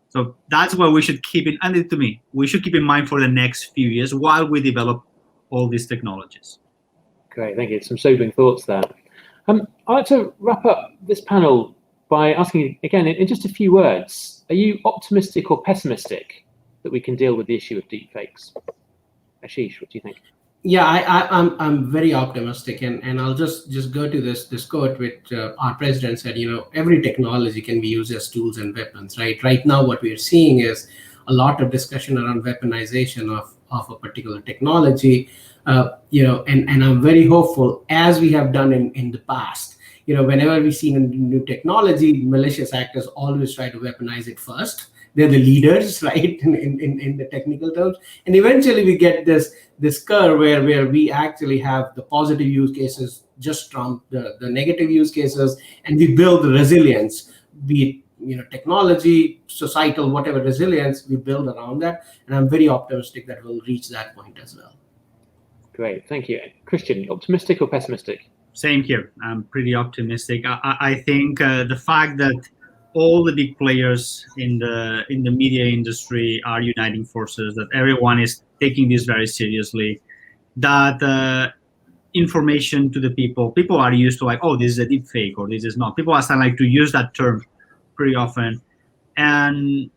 So that's what we should keep in, and to me, we should keep in mind for the next few years while we develop all these technologies. Great, thank you. Some sobering thoughts there. I'd like to wrap up this panel by asking you again, in just a few words, are you optimistic or pessimistic that we can deal with the issue of deepfakes? Ashish, what do you think? Yeah, I'm very optimistic, and I'll just go to this quote which our president said. Every technology can be used as tools and weapons, right? Right now, what we are seeing is a lot of discussion around weaponization of a particular technology, and I'm very hopeful, as we have done in the past. whenever we see a new technology, malicious actors always try to weaponize it first. They're the leaders, right, in the technical terms. And eventually we get this curve where we actually have the positive use cases just trump the negative use cases, and we build the resilience, be it technology, societal, whatever resilience we build around that. And I'm very optimistic that we'll reach that point as well. Great, thank you. Christian, optimistic or pessimistic? Same here. I'm pretty optimistic. I think the fact that all the big players in the media industry are uniting forces, that everyone is taking this very seriously, that information to the people are used to, like, oh, this is a deep fake or this is not. People are starting like to use that term pretty often, and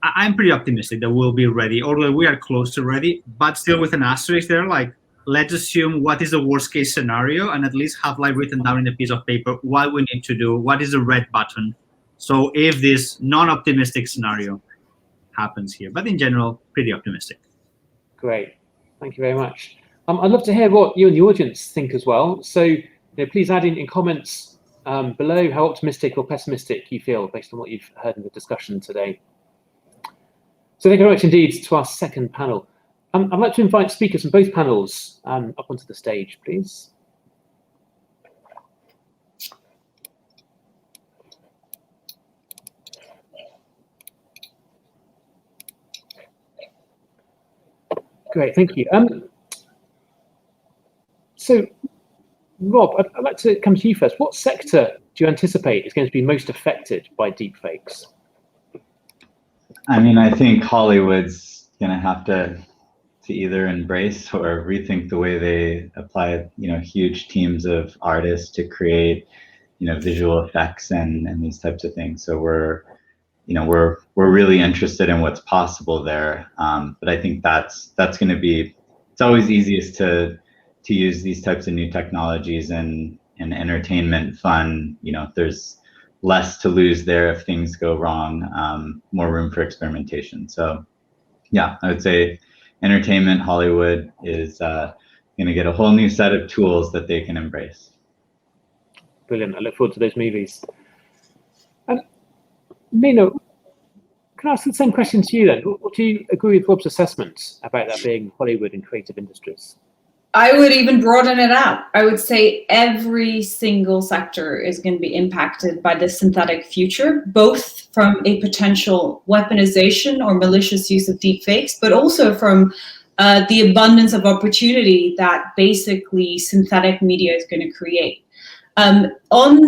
I'm pretty optimistic that we'll be ready, although we are close to ready, but still with an asterisk there, like, let's assume what is the worst case scenario and at least have like written down in a piece of paper what we need to do, what is the red button. So if this non-optimistic scenario happens here, but in general, pretty optimistic. Great, thank you very much. I'd love to hear what you and the audience think as well. So please add in comments below how optimistic or pessimistic you feel based on what you've heard in the discussion today. So thank you very much indeed to our second panel. I'd like to invite speakers from both panels up onto the stage, please. Great, thank you. So, Rob, I'd like to come to you first. What sector do you anticipate is going to be most affected by deepfakes? I mean, I think Hollywood's going to have to either embrace or rethink the way they apply, huge teams of artists to create, visual effects and these types of things. So we're really interested in what's possible there. But I think that's going to be, it's always easiest to use these types of new technologies in entertainment, fun. There's less to lose there if things go wrong, more room for experimentation. So yeah, I would say entertainment, Hollywood is going to get a whole new set of tools that they can embrace. Brilliant. I look forward to those movies. Nina, can I ask the same question to you then? Do you agree with Rob's assessment about that being Hollywood and creative industries? I would even broaden it out. I would say every single sector is going to be impacted by this synthetic future, both from a potential weaponization or malicious use of deepfakes, but also from the abundance of opportunity that basically synthetic media is going to create. On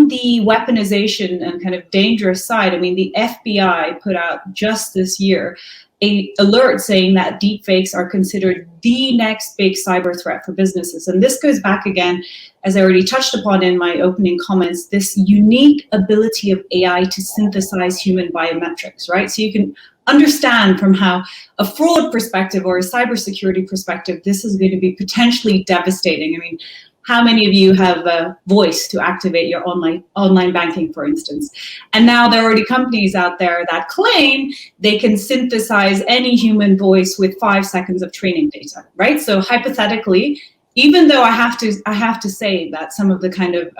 the weaponization and kind of dangerous side, I mean, the FBI put out just this year an alert saying that deepfakes are considered the next big cyber threat for businesses. And this goes back again, as I already touched upon in my opening comments, this unique ability of AI to synthesize human biometrics, right? So you can understand from how a fraud perspective or a cybersecurity perspective, this is going to be potentially devastating. I mean, how many of you have a voice to activate your online banking, for instance? And now there are already companies out there that claim they can synthesize any human voice with 5 seconds of training data, right? So hypothetically, even though I have to say that some of the kind of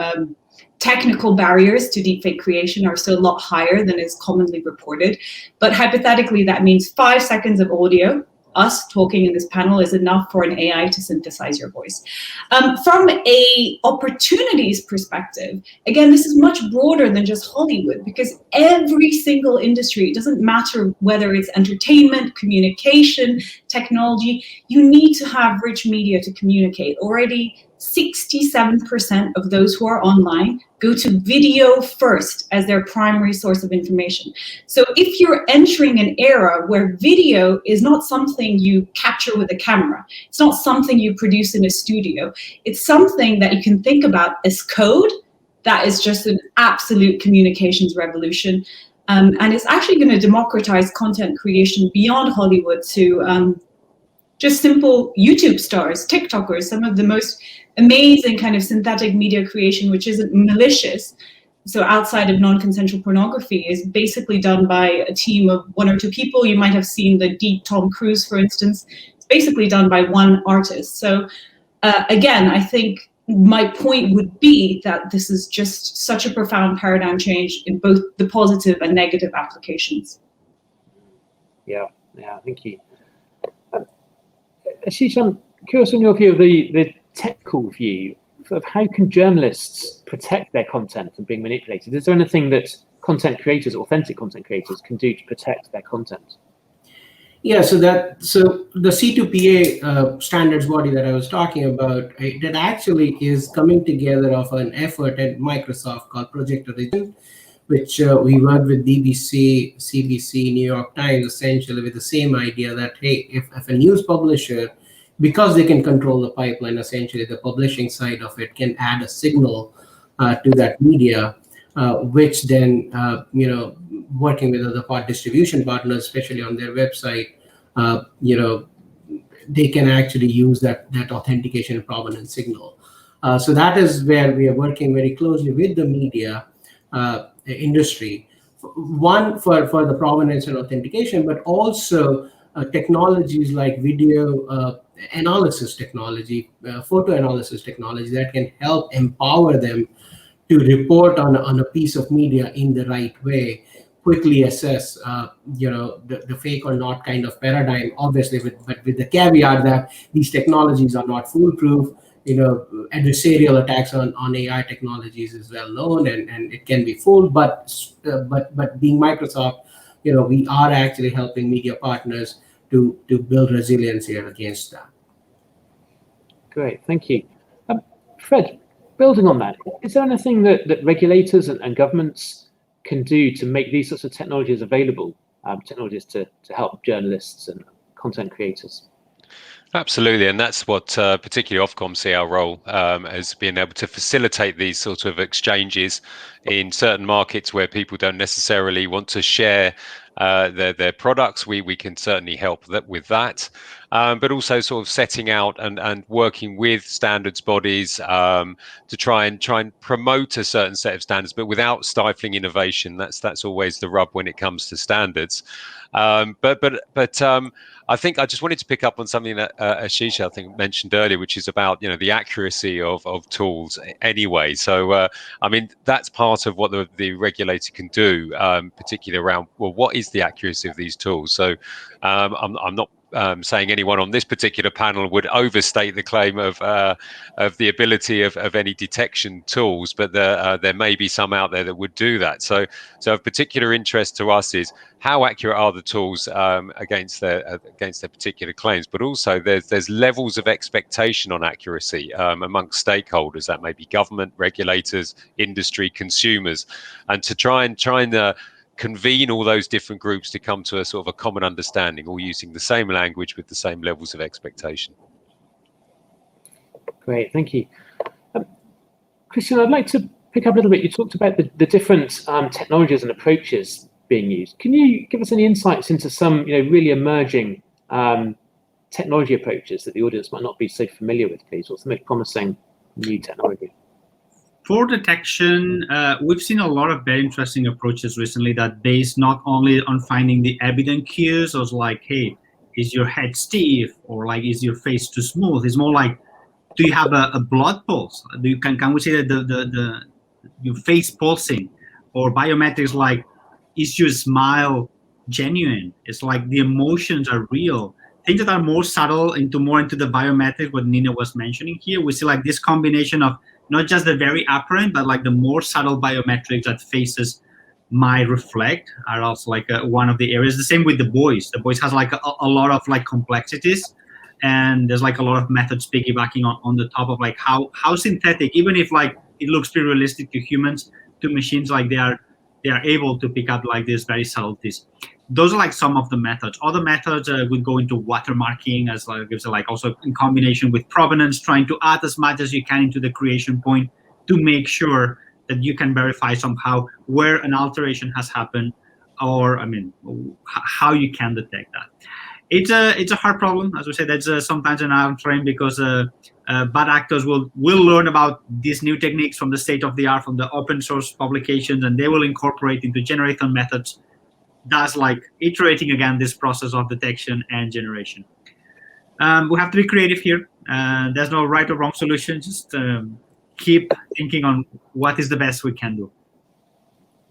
technical barriers to deepfake creation are still a lot higher than is commonly reported, but hypothetically that means 5 seconds of audio. Us talking in this panel is enough for an AI to synthesize your voice. From a opportunities perspective, again, this is much broader than just Hollywood, because every single industry, it doesn't matter whether it's entertainment, communication, technology, you need to have rich media to communicate. Already 67% of those who are online go to video first as their primary source of information. So if you're entering an era where video is not something you capture with a camera, it's not something you produce in a studio, it's something that you can think about as code, that is just an absolute communications revolution. And it's actually going to democratize content creation beyond Hollywood to just simple YouTube stars, TikTokers, some of the most amazing kind of synthetic media creation, which isn't malicious. So outside of non-consensual pornography is basically done by a team of 1 or 2 people. You might have seen the Deep Tom Cruise, for instance. It's basically done by one artist. So again, I think my point would be that this is just such a profound paradigm change in both the positive and negative applications. Yeah, thank you. Ashish, I'm curious on your view of the technical view of how can journalists protect their content from being manipulated? Is there anything that content creators, authentic content creators, can do to protect their content? Yeah, so the C2PA standards body that I was talking about, that actually is coming together of an effort at Microsoft called Project Origin, which we worked with BBC, CBC, New York Times, essentially with the same idea that, hey, if a news publisher, because they can control the pipeline, essentially the publishing side of it, can add a signal to that media, which then, working with other distribution partners, especially on their website, they can actually use that authentication and provenance signal. So that is where we are working very closely with the media industry. One, for the provenance and authentication, but also technologies like video analysis technology, photo analysis technology that can help empower them to report on a piece of media in the right way, quickly assess, the fake or not kind of paradigm, obviously, but with the caveat that these technologies are not foolproof. Adversarial attacks on AI technologies is well known, and it can be fooled. But being Microsoft, we are actually helping media partners to build resilience here against that. Great, thank you. Fred, building on that, is there anything that regulators and governments can do to make these sorts of technologies available, technologies to help journalists and content creators? Absolutely, and that's what particularly Ofcom see our role as being able to facilitate these sort of exchanges in certain markets where people don't necessarily want to share their products. We can certainly help with that, but also sort of setting out and working with standards bodies to try and promote a certain set of standards, but without stifling innovation. That's always the rub when it comes to standards. But I think I just wanted to pick up on something that Ashish, I think, mentioned earlier, which is about the accuracy of tools anyway. So I mean, that's part of what the regulator can do, particularly around, well, what is the accuracy of these tools? So I'm not saying anyone on this particular panel would overstate the claim of the ability of any detection tools, but there may be some out there that would do that. So of particular interest to us is how accurate are the tools against their particular claims, but also there's levels of expectation on accuracy amongst stakeholders, that may be government, regulators, industry, consumers, and to try and convene all those different groups to come to a sort of a common understanding, all using the same language with the same levels of expectation. Great, thank you. Christian, I'd like to pick up a little bit. You talked about the different technologies and approaches being used. Can you give us any insights into some really emerging technology approaches that the audience might not be so familiar with, please? What's the most promising new technology? For detection, we've seen a lot of very interesting approaches recently that based not only on finding the evident cues, or like, hey, is your head stiff, or like, is your face too smooth? It's more like, do you have a blood pulse? Can we say that your face pulsing, or biometrics like, is your smile genuine? It's like the emotions are real. Things that are more subtle, more into the biometric, what Nina was mentioning here. We see like this combination of not just the very apparent, but like the more subtle biometrics that faces might reflect are also like one of the areas. The same with the voice. The voice has like a lot of like complexities, and there's like a lot of methods piggybacking on the top of like how synthetic, even if like it looks pretty realistic to humans, to machines, like they are able to pick up like these very subtleties. Those are like some of the methods. Other methods would go into watermarking, as like gives like also in combination with provenance, trying to add as much as you can into the creation point to make sure that you can verify somehow where an alteration has happened, or how you can detect that. It's a hard problem, as we said. That's sometimes an arm frame, because bad actors will learn about these new techniques from the state of the art, from the open source publications, and they will incorporate into generating methods. That's like iterating again this process of detection and generation. We have to be creative here. There's no right or wrong solution. Just keep thinking on what is the best we can do.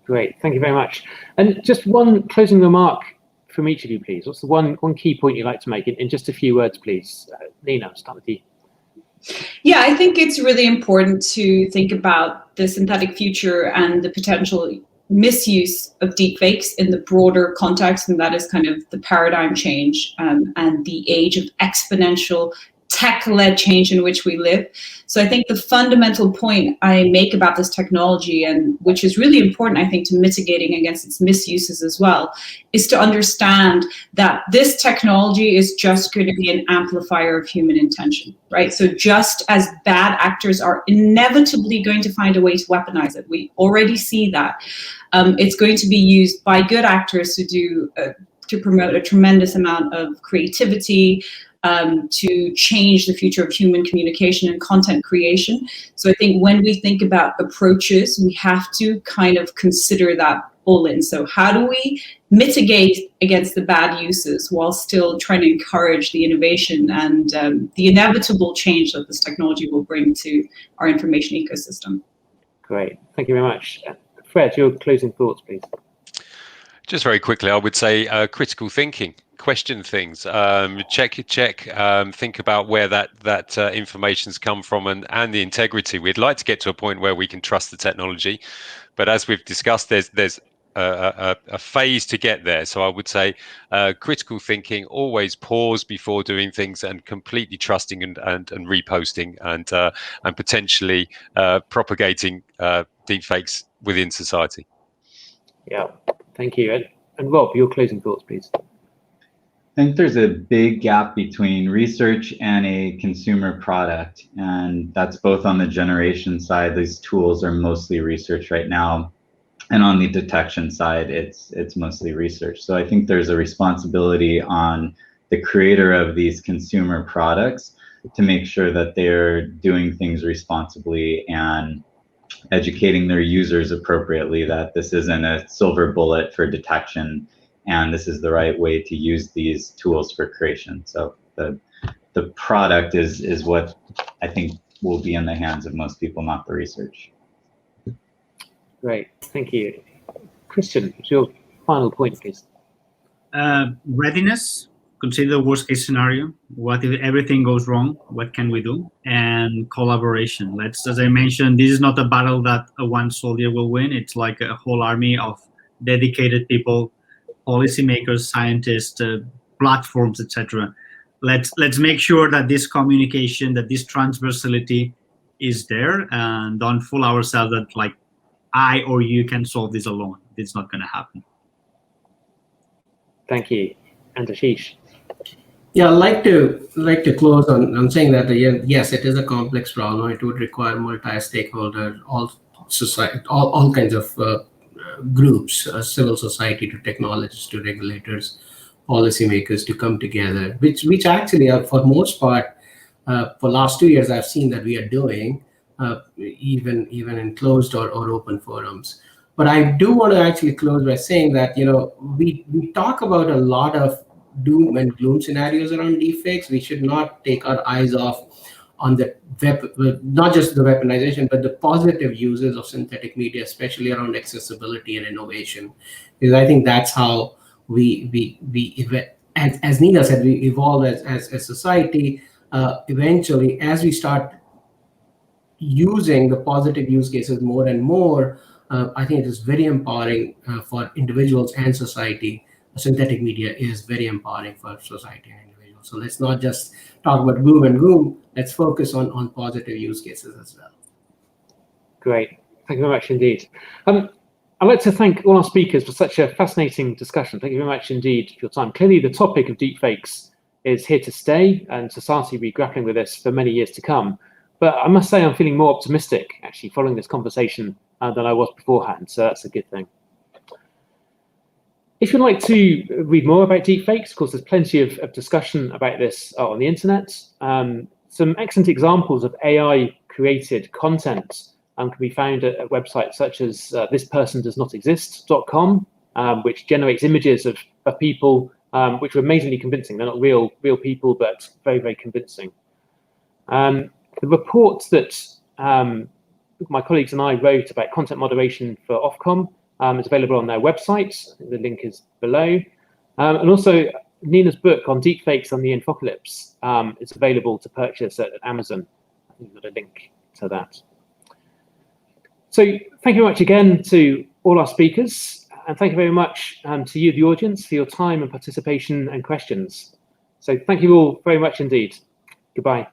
Great, thank you very much. And just one closing remark from each of you, please. What's the one key point you'd like to make in just a few words, please? Nina, I'll start with you. Yeah, I think it's really important to think about the synthetic future and the potential misuse of deepfakes in the broader context, and that is kind of the paradigm change and the age of exponential tech-led change in which we live. So I think the fundamental point I make about this technology, and which is really important, I think, to mitigating against its misuses as well, is to understand that this technology is just going to be an amplifier of human intention, right? So just as bad actors are inevitably going to find a way to weaponize it, we already see that. It's going to be used by good actors to promote a tremendous amount of creativity, to change the future of human communication and content creation. So I think when we think about approaches, we have to kind of consider that all in. So how do we mitigate against the bad uses while still trying to encourage the innovation and the inevitable change that this technology will bring to our information ecosystem? Great, thank you very much. Fred, your closing thoughts, please. Just very quickly, I would say critical thinking. Question things, check, think about where that information's come from and the integrity. We'd like to get to a point where we can trust the technology, but as we've discussed, there's a phase to get there. So I would say critical thinking, always pause before doing things, and completely trusting and reposting and potentially propagating deepfakes within society. Yeah, thank you. And Rob, your closing thoughts, please. I think there's a big gap between research and a consumer product, and that's both on the generation side. These tools are mostly research right now, and on the detection side, it's mostly research. So I think there's a responsibility on the creator of these consumer products to make sure that they're doing things responsibly and educating their users appropriately, that this isn't a silver bullet for detection, and this is the right way to use these tools for creation. So the product is what I think will be in the hands of most people, not the research. Great, thank you. Christian, what's your final point, please? Readiness. Consider the worst case scenario. What if everything goes wrong? What can we do? And collaboration. As I mentioned, this is not a battle that one soldier will win. It's like a whole army of dedicated people, policymakers, scientists, platforms, etc. Let's make sure that this communication, that this transversality is there, and don't fool ourselves that like I or you can solve this alone. It's not going to happen. Thank you. And Ashish. Yeah, I'd like to close on saying that yes, it is a complex problem. It would require multi-stakeholder, all kinds of groups, civil society to technologists to regulators, policymakers to come together, which actually are, for most part, for last 2 years, I've seen that we are doing, even in closed or open forums. But I do want to actually close by saying that, we talk about a lot of doom and gloom scenarios around deepfakes. We should not take our eyes off on the not just the weaponization, but the positive uses of synthetic media, especially around accessibility and innovation. Because I think that's how we as Nina said, we evolve as a society. Eventually, as we start using the positive use cases more and more, I think it is very empowering for individuals and society. Synthetic media is very empowering for society and individuals. So let's not just talk about gloom and gloom. Let's focus on positive use cases as well. Great. Thank you very much indeed. I'd like to thank all our speakers for such a fascinating discussion. Thank you very much indeed for your time. Clearly, the topic of deepfakes is here to stay, and society will be grappling with this for many years to come. But I must say I'm feeling more optimistic, actually, following this conversation than I was beforehand, so that's a good thing. If you'd like to read more about deepfakes, of course, there's plenty of discussion about this on the internet. Some excellent examples of AI-created content can be found at websites such as thispersondoesnotexist.com, which generates images of people which are amazingly convincing. They're not real people, but very, very convincing. The report that my colleagues and I wrote about content moderation for Ofcom is available on their website. The link is below. And also Nina's book on deepfakes on the Infocalypse is available to purchase at Amazon. I think we've got a link to that. So thank you very much again to all our speakers, and thank you very much to you, the audience, for your time and participation and questions. So thank you all very much indeed. Goodbye.